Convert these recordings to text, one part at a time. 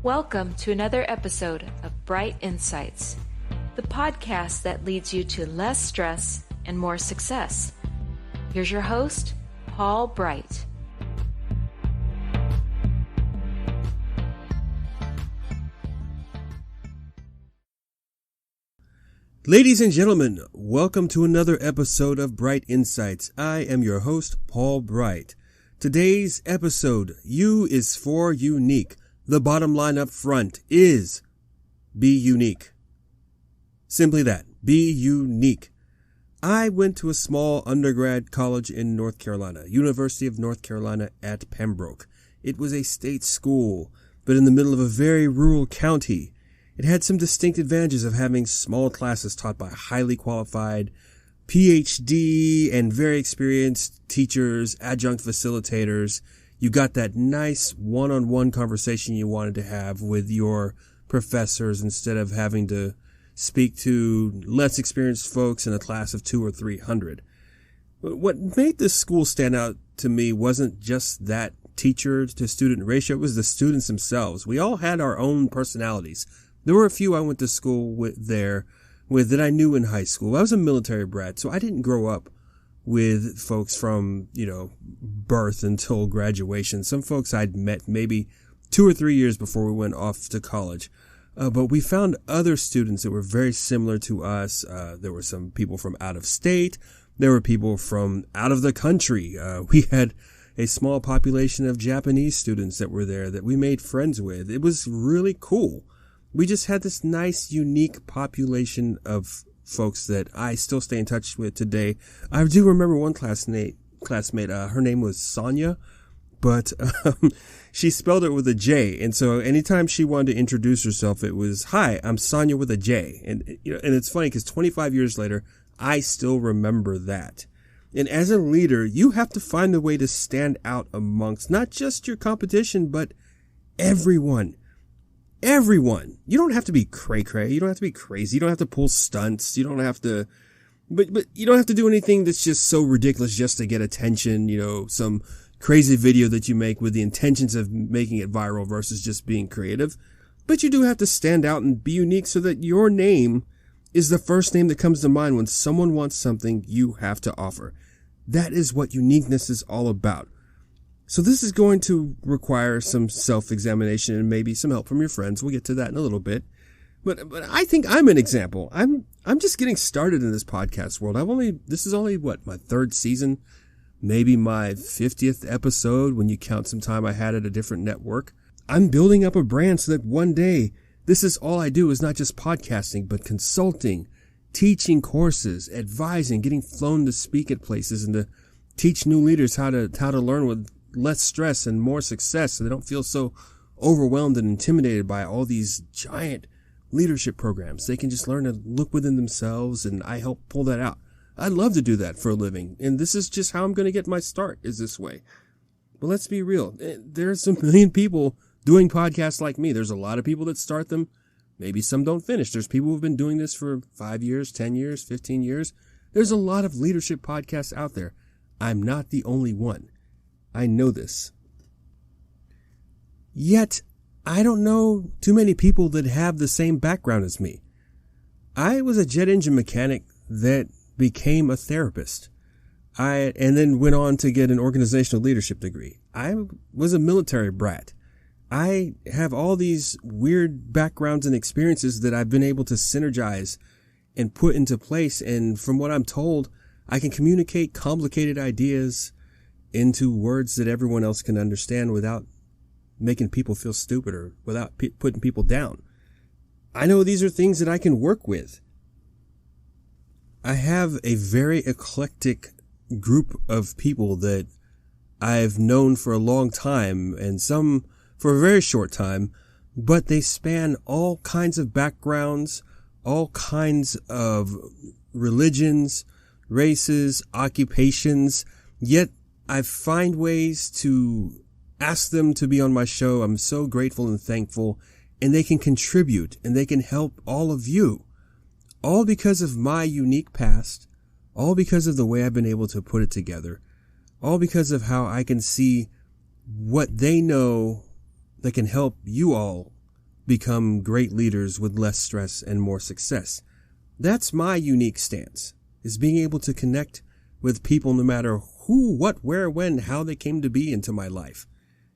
Welcome to another episode of Bright Insights, the podcast that leads you to less stress and more success. Here's your host, Paul Bright. Ladies and gentlemen, welcome to another episode of Bright Insights. I am your host, Paul Bright. Today's episode, U is for unique. The bottom line up front is be unique. Simply that, be unique. I went to a small undergrad college in North Carolina, University of North Carolina at Pembroke. It was a state school, but in the middle of a very rural county. It had some distinct advantages of having small classes taught by highly qualified PhD and very experienced teachers, adjunct facilitators. You got that nice one-on-one conversation you wanted to have with your professors instead of having to speak to less experienced folks in a class of 200 or 300. What made this school stand out to me wasn't just that teacher to student ratio, it was the students themselves. We all had our own personalities. There were a few I went to school with that I knew in high school. I was a military brat, so I didn't grow up with folks from, birth until graduation. Some folks I'd met maybe 2 or 3 years before we went off to college. But we found other students that were very similar to us. There were some people from out of state. There were people from out of the country. We had a small population of Japanese students that were there that we made friends with. It was really cool. We just had this nice, unique population of folks that I still stay in touch with today. I do remember one classmate, her name was Sonja, but she spelled it with a J. And so anytime she wanted to introduce herself, it was, "Hi, I'm Sonja with a J." And it's funny because 25 years later, I still remember that. And as a leader, you have to find a way to stand out amongst not just your competition, but everyone. Everyone. You don't have to be cray-cray. You don't have to be crazy. You don't have to pull stunts. You don't have to, but you don't have to do anything that's just so ridiculous just to get attention. Some crazy video that you make with the intentions of making it viral versus just being creative. But you do have to stand out and be unique so that your name is the first name that comes to mind when someone wants something you have to offer. That is what uniqueness is all about. So this is going to require some self-examination and maybe some help from your friends. We'll get to that in a little bit. But I think I'm an example. I'm just getting started in this podcast world. This is only my third season, maybe my 50th episode when you count some time I had at a different network. I'm building up a brand so that one day this is all I do is not just podcasting, but consulting, teaching courses, advising, getting flown to speak at places and to teach new leaders how to learn with less stress and more success so they don't feel so overwhelmed and intimidated by all these giant leadership programs. They can just learn to look within themselves, and I help pull that out. I'd love to do that for a living, and this is just how I'm going to get my start, is this way. But let's be real. There's a million people doing podcasts like me. There's a lot of people that start them. Maybe some don't finish. There's people who've been doing this for 5 years, 10 years, 15 years. There's a lot of leadership podcasts out there. I'm not the only one. I know this. Yet, I don't know too many people that have the same background as me. I was a jet engine mechanic that became a therapist. And then went on to get an organizational leadership degree. I was a military brat. I have all these weird backgrounds and experiences that I've been able to synergize and put into place. And from what I'm told, I can communicate complicated ideas into words that everyone else can understand without making people feel stupid or without putting people down. I know these are things that I can work with. I have a very eclectic group of people that I've known for a long time and some for a very short time, but they span all kinds of backgrounds, all kinds of religions, races, occupations, yet I find ways to ask them to be on my show. I'm so grateful and thankful, and they can contribute and they can help all of you. All because of my unique past, all because of the way I've been able to put it together, all because of how I can see what they know that can help you all become great leaders with less stress and more success. That's my unique stance, is being able to connect with people no matter who, what, where, when, how they came to be into my life,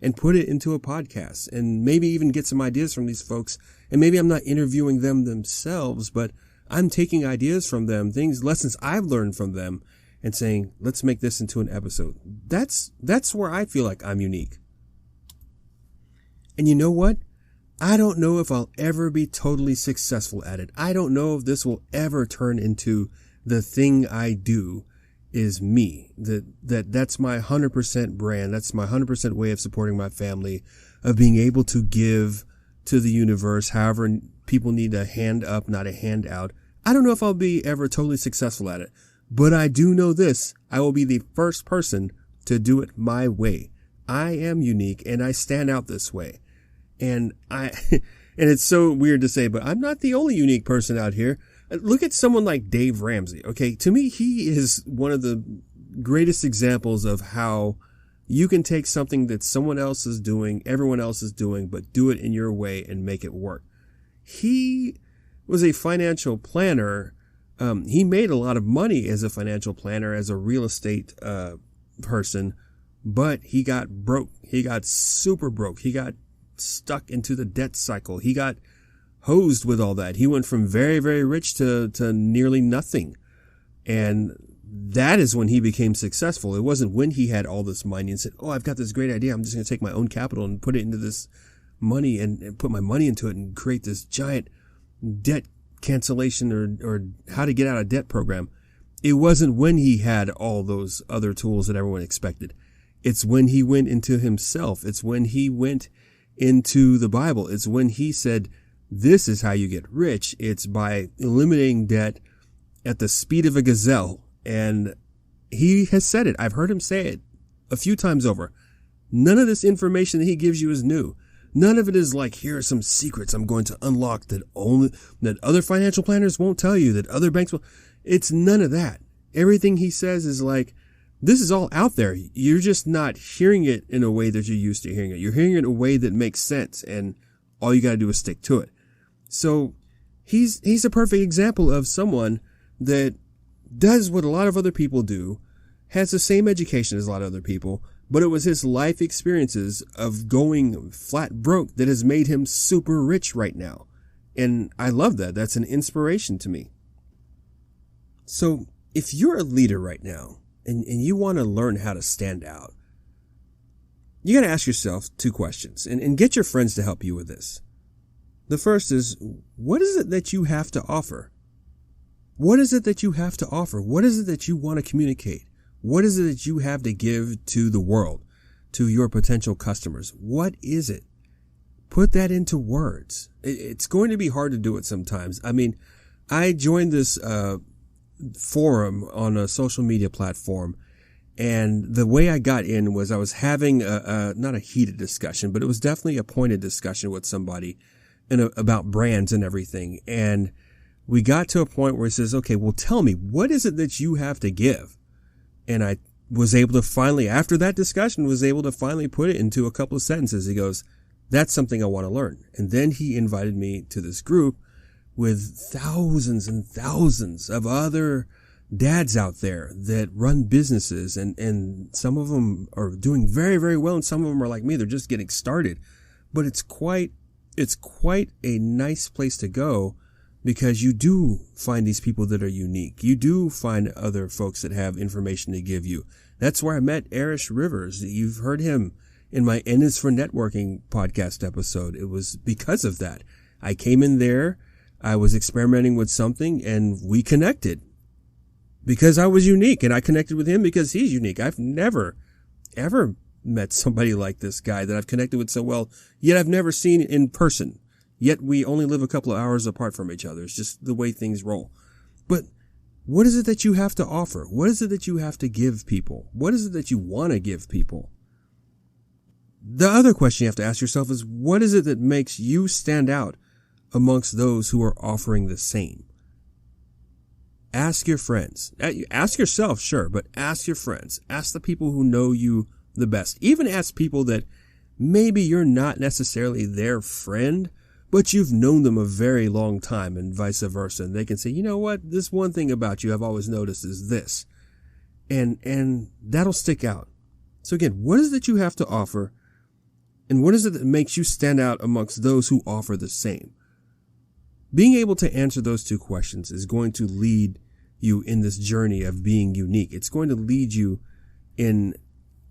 and put it into a podcast, and maybe even get some ideas from these folks. And maybe I'm not interviewing them themselves, but I'm taking ideas from them, lessons I've learned from them, and saying, let's make this into an episode. That's where I feel like I'm unique. And you know what? I don't know if I'll ever be totally successful at it. I don't know if this will ever turn into the thing I do is me. That's my 100% brand. That's my 100% way of supporting my family, of being able to give to the universe. However, people need a hand up, not a hand out. I don't know if I'll be ever totally successful at it, but I do know this. I will be the first person to do it my way. I am unique and I stand out this way. And and it's so weird to say, but I'm not the only unique person out here. Look at someone like Dave Ramsey. Okay. To me, he is one of the greatest examples of how you can take something that someone else is doing, everyone else is doing, but do it in your way and make it work. He was a financial planner. He made a lot of money as a financial planner, as a real estate person, but he got broke. He got super broke. He got stuck into the debt cycle. He got hosed with all that. He went from very, very rich to nearly nothing. And that is when he became successful. It wasn't when he had all this money and said, oh, I've got this great idea. I'm just going to take my own capital and put it into this money and put my money into it and create this giant debt cancellation or how to get out of debt program. It wasn't when he had all those other tools that everyone expected. It's when he went into himself. It's when he went into the Bible. It's when he said, this is how you get rich. It's by eliminating debt at the speed of a gazelle. And he has said it. I've heard him say it a few times over. None of this information that he gives you is new. None of it is like, here are some secrets I'm going to unlock that other financial planners won't tell you, that other banks will. It's none of that. Everything he says is like, this is all out there. You're just not hearing it in a way that you're used to hearing it. You're hearing it in a way that makes sense, and all you got to do is stick to it. So he's a perfect example of someone that does what a lot of other people do, has the same education as a lot of other people, but it was his life experiences of going flat broke that has made him super rich right now. And I love that. That's an inspiration to me. So if you're a leader right now and you want to learn how to stand out, you got to ask yourself two questions and get your friends to help you with this. The first is, what is it that you have to offer? What is it that you have to offer? What is it that you want to communicate? What is it that you have to give to the world, to your potential customers? What is it? Put that into words. It's going to be hard to do it sometimes. I mean, I joined this forum on a social media platform, and the way I got in was I was having not a heated discussion, but it was definitely a pointed discussion with somebody about brands and everything. And we got to a point where he says, okay, well, tell me, what is it that you have to give? And I was able to finally, after that discussion, put it into a couple of sentences. He goes, that's something I want to learn. And then he invited me to this group with thousands and thousands of other dads out there that run businesses. And some of them are doing very, very well. And some of them are like me. They're just getting started. But it's quite a nice place to go, because you do find these people that are unique. You do find other folks that have information to give you. That's where I met Erish Rivers. You've heard him in my N is for Networking podcast episode. It was because of that. I came in there, I was experimenting with something, and we connected. Because I was unique, and I connected with him because he's unique. I've never, ever met somebody like this guy that I've connected with so well, yet I've never seen in person. Yet we only live a couple of hours apart from each other. It's just the way things roll. But what is it that you have to offer? What is it that you have to give people? What is it that you want to give people? The other question you have to ask yourself is, what is it that makes you stand out amongst those who are offering the same? Ask your friends. Ask yourself, sure, but ask your friends. Ask the people who know you the best. Even ask people that maybe you're not necessarily their friend, but you've known them a very long time and vice versa. And they can say, you know what, this one thing about you I've always noticed is this. And that'll stick out. So again, what is it that you have to offer? And what is it that makes you stand out amongst those who offer the same? Being able to answer those two questions is going to lead you in this journey of being unique. It's going to lead you in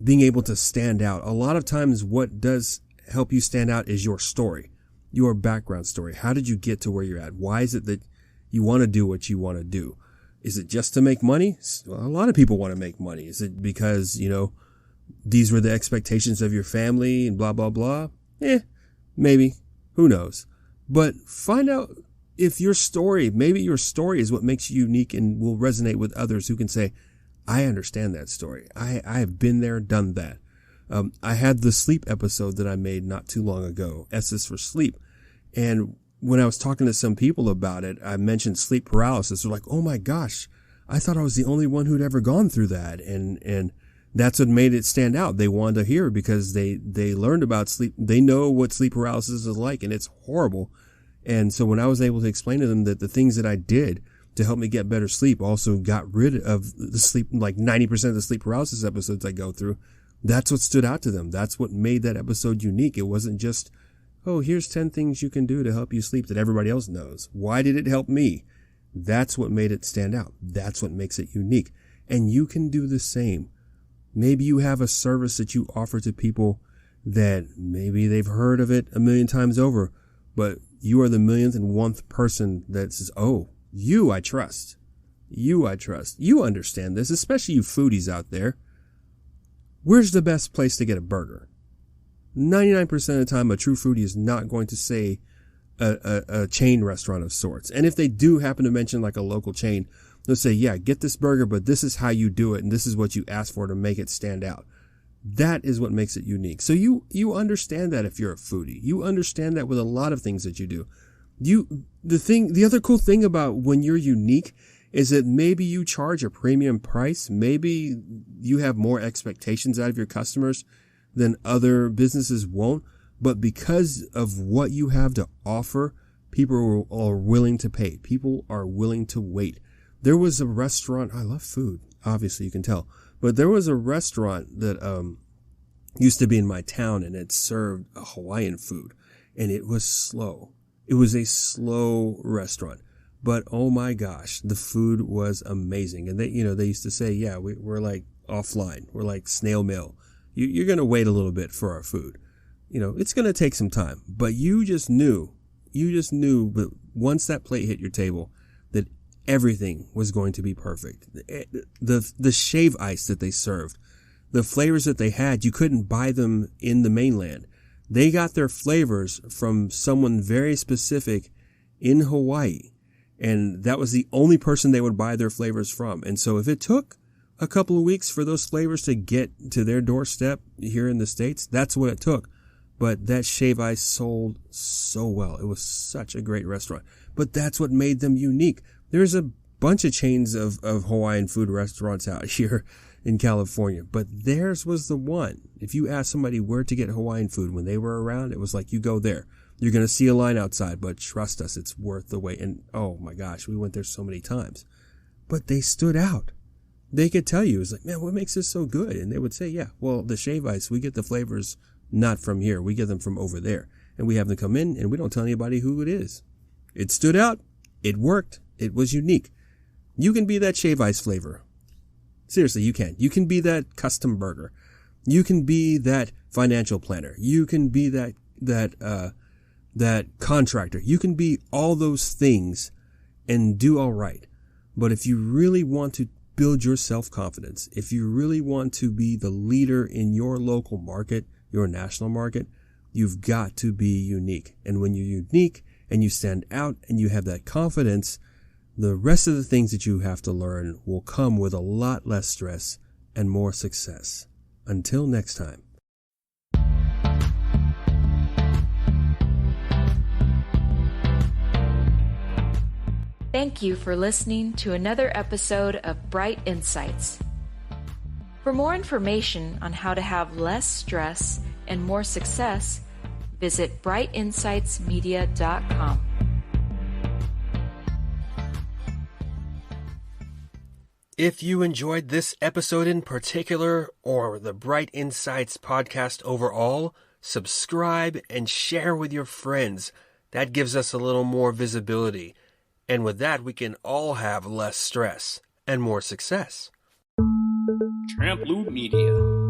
being able to stand out. A lot of times what does help you stand out is your story, your background story. How did you get to where you're at? Why is it that you want to do what you want to do? Is it just to make money? Well, a lot of people want to make money. Is it because, these were the expectations of your family and blah, blah, blah? Maybe. Who knows? But find out if maybe your story is what makes you unique and will resonate with others who can say, I understand that story. I have been there, done that. I had the sleep episode that I made not too long ago, S is for sleep. And when I was talking to some people about it, I mentioned sleep paralysis. They're like, oh my gosh, I thought I was the only one who'd ever gone through that. And that's what made it stand out. They wanted to hear because they learned about sleep. They know what sleep paralysis is like, and it's horrible. And so when I was able to explain to them that the things that I did to help me get better sleep also got rid of the sleep, like 90% of the sleep paralysis episodes I go through, that's what stood out to them. That's what made that episode unique. It wasn't just, oh, here's 10 things you can do to help you sleep that everybody else knows. Why did it help me? That's what made it stand out. That's what makes it unique. And you can do the same. Maybe you have a service that you offer to people that maybe they've heard of it a million times over, but you are the millionth and one person that says, oh, you I trust. You I trust. You understand this, especially you foodies out there. Where's the best place to get a burger? 99% of the time, a true foodie is not going to say a chain restaurant of sorts. And if they do happen to mention like a local chain, they'll say, yeah, get this burger, but this is how you do it. And this is what you ask for to make it stand out. That is what makes it unique. So you understand that if you're a foodie. You understand that with a lot of things that you do. The other cool thing about when you're unique is that maybe you charge a premium price. Maybe you have more expectations out of your customers than other businesses won't. But because of what you have to offer, people are willing to pay. People are willing to wait. There was a restaurant. I love food. Obviously, you can tell. But there was a restaurant that used to be in my town, and it served a Hawaiian food. And it was slow. It was a slow restaurant. But oh my gosh, the food was amazing. And they used to say, yeah, we're like offline. We're like snail mail. You're going to wait a little bit for our food. It's going to take some time. But you just knew that once that plate hit your table, that everything was going to be perfect. The shave ice that they served, the flavors that they had, you couldn't buy them in the mainland. They got their flavors from someone very specific in Hawaii. And that was the only person they would buy their flavors from. And so if it took a couple of weeks for those flavors to get to their doorstep here in the States, that's what it took. But that shave ice sold so well. It was such a great restaurant. But that's what made them unique. There's a bunch of chains of Hawaiian food restaurants out here in California, but theirs was the one. If you ask somebody where to get Hawaiian food when they were around, it was like, you go there. You're going to see a line outside, but trust us, it's worth the wait. And oh my gosh, we went there so many times. But they stood out. They could tell you, it's like, man, what makes this so good? And they would say, yeah, well, the shave ice, we get the flavors not from here. We get them from over there. And we have them come in, and we don't tell anybody who it is. It stood out. It worked. It was unique. You can be that shave ice flavor. Seriously, you can. You can be that custom burger. You can be that financial planner. You can be that contractor. You can be all those things and do all right. But if you really want to build your self-confidence, if you really want to be the leader in your local market, your national market, you've got to be unique. And when you're unique and you stand out and you have that confidence, the rest of the things that you have to learn will come with a lot less stress and more success. Until next time. Thank you for listening to another episode of Bright Insights. For more information on how to have less stress and more success, Visit brightinsightsmedia.com. If you enjoyed this episode in particular, or the Bright Insights podcast overall, subscribe and share with your friends. That gives us a little more visibility. And with that, we can all have less stress and more success. Tramp Loop Media.